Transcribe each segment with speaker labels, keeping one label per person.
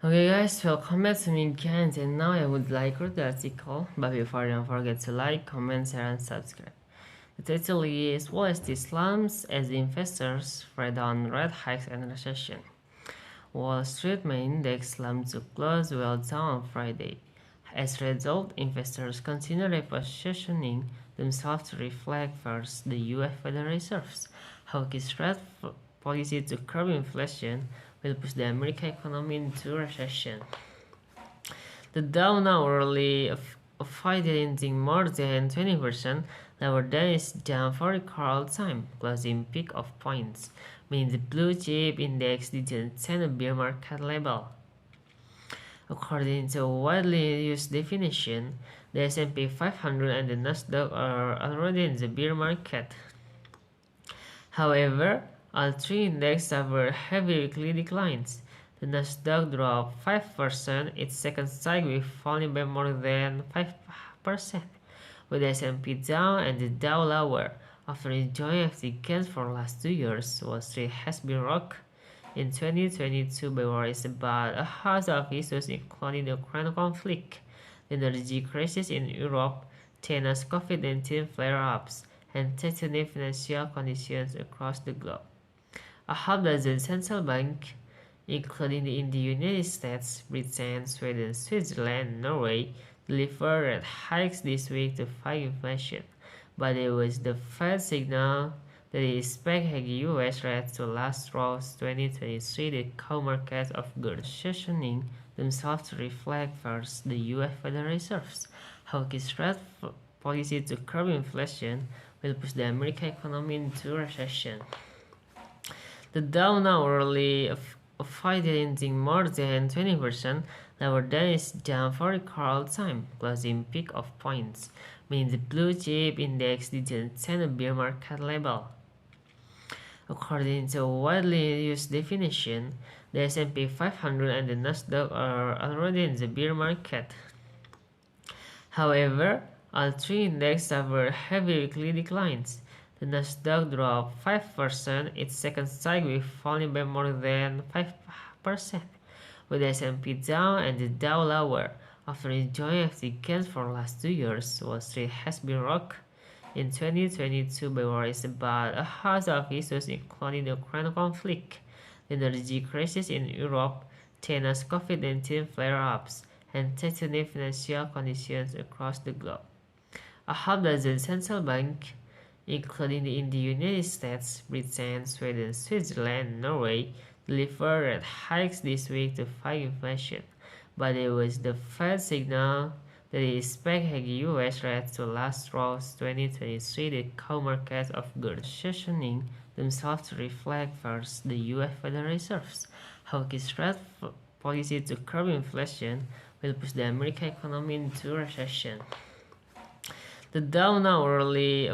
Speaker 1: Okay guys, welcome back to me again, and now I would like to read the article, but before don't forget to like, comment, share and subscribe. The title is Wall Street Slumps as Investors Ride on Rate Hikes and Recession. Wall Street main index slumped to close well down on Friday. As a result, investors continue repositioning themselves to reflect first the U.S. Federal Reserve's hawkish rate policy to curb inflation will push the American economy into recession. The Dow now early fighting more than 20% lower than its down for record time, closing peak of points, meaning the blue chip index didn't send a bear market level. According to a widely used definition, the S&P 500 and the Nasdaq are already in the bear market. However, all three indexes suffered heavy weekly declines. The Nasdaq dropped 5%, its second straight falling by more than 5%, with the S&P down and the Dow lower. After enjoying hefty gains for the last 2 years, Wall Street has been rocked in 2022 by worries about a host of issues including the Ukraine conflict, the energy crisis in Europe, China's COVID-19 flare-ups, and tightening financial conditions across the globe. A half dozen central banks, including in the United States, Britain, Sweden, Switzerland, and Norway, delivered rate hikes this week to fight inflation, but it was the Fed signal that it expected U.S. rates to last throughout 2023. The core markets of goods positioning themselves to reflect first the U.S. Federal Reserve's hawkish rate policy to curb inflation will push the American economy into recession. The Dow now early fighting more than 20% lower than its down for record time, closing peak of points, meaning the blue chip index didn't send a bear market level. According to a widely used definition, the S&P 500 and the Nasdaq are already in the bear market. However, all three indexes suffered heavy weekly declines. The Nasdaq dropped 5%, its second straight falling by more than 5%, with the S&P down and the Dow lower. After enjoying hefty gains for the last 2 years, Wall Street has been rocked in 2022 by worries about a host of issues including the Ukraine conflict, the energy crisis in Europe, China's COVID-19 flare-ups, and tightening financial conditions across the globe. A half dozen central banks, including in the United States, Britain, Sweden, Switzerland, and Norway, delivered rate hikes this week to fight inflation, but it was the Fed signal that it expected U.S. rates to last throughout 2023. The core markets of goods positioning themselves to reflect first the U.S. Federal Reserve's hawkish rate policy to curb inflation will push the American economy into recession. The Dow now early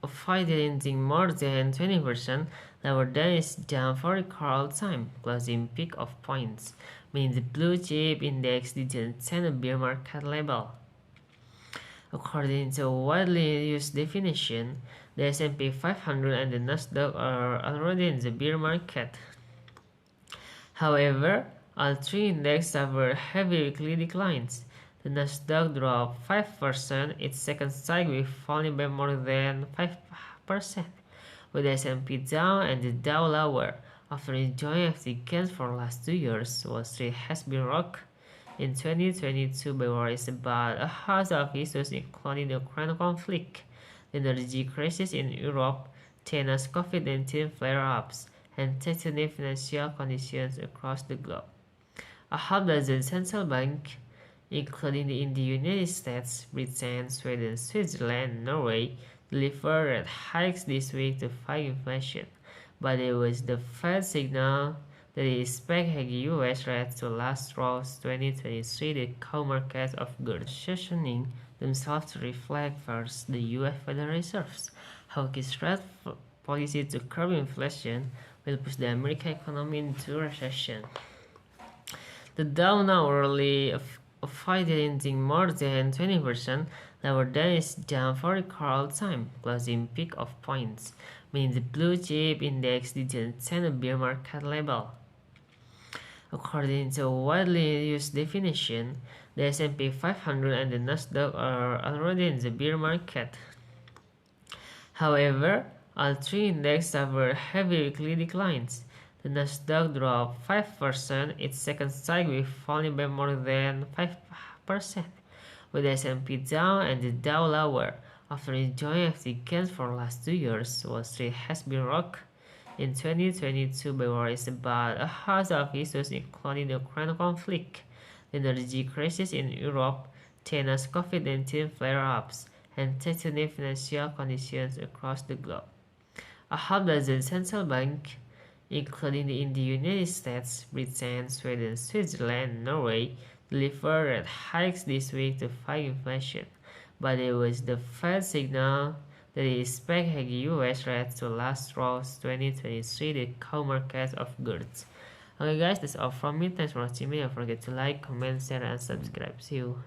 Speaker 1: fighting more than 20% lower than its down for record time, closing peak of points, meaning the blue chip index didn't send a bear market level. According to a widely used definition, the S&P 500 and the Nasdaq are already in the bear market. However, all three indexes suffered heavy weekly declines. The Nasdaq dropped 5%, its second straight falling by more than 5%, with the S&P down and the Dow lower. After enjoying hefty gains for the last 2 years, Wall Street has been rocked in 2022 by worries about a host of issues including the Ukraine conflict, the energy crisis in Europe, China's COVID-19 flare-ups, and tightening financial conditions across the globe. A half dozen central banks, including in the United States, Britain, Sweden, Switzerland, and Norway, delivered rate hikes this week to fight inflation, but it was the Fed signal that it expected U.S. rates to last throughout 2023. The core markets of goods positioning themselves to reflect first the U.S. Federal Reserve's hawkish rate policy to curb inflation will push the American economy into recession. The Dow now early fighting more than 20% lower than its down for record time, closing peak of points, meaning the blue chip index didn't send a bear market level. According to a widely used definition, the S&P 500 and the Nasdaq are already in the bear market. However, all three indexes suffered heavy weekly declines. The Nasdaq dropped 5%, its second sideways falling by more than 5%, with the S&P down and the Dow lower. After enjoying active gains for the last 2 years, Wall Street has been rocked in 2022 by worries about a host of issues including the Ukraine conflict, the energy crisis in Europe, China's COVID-19 flare-ups, and tightening financial conditions across the globe. A half dozen central banks, including in the United States, Britain, Sweden, Switzerland, and Norway, delivered rate hikes this week to fight inflation, but it was the Fed signal that it expects US rates to last throughout 2023 the cow markets of goods. Okay guys, that's all from me. Thanks for watching me. Don't forget to like, comment, share, and subscribe. See you.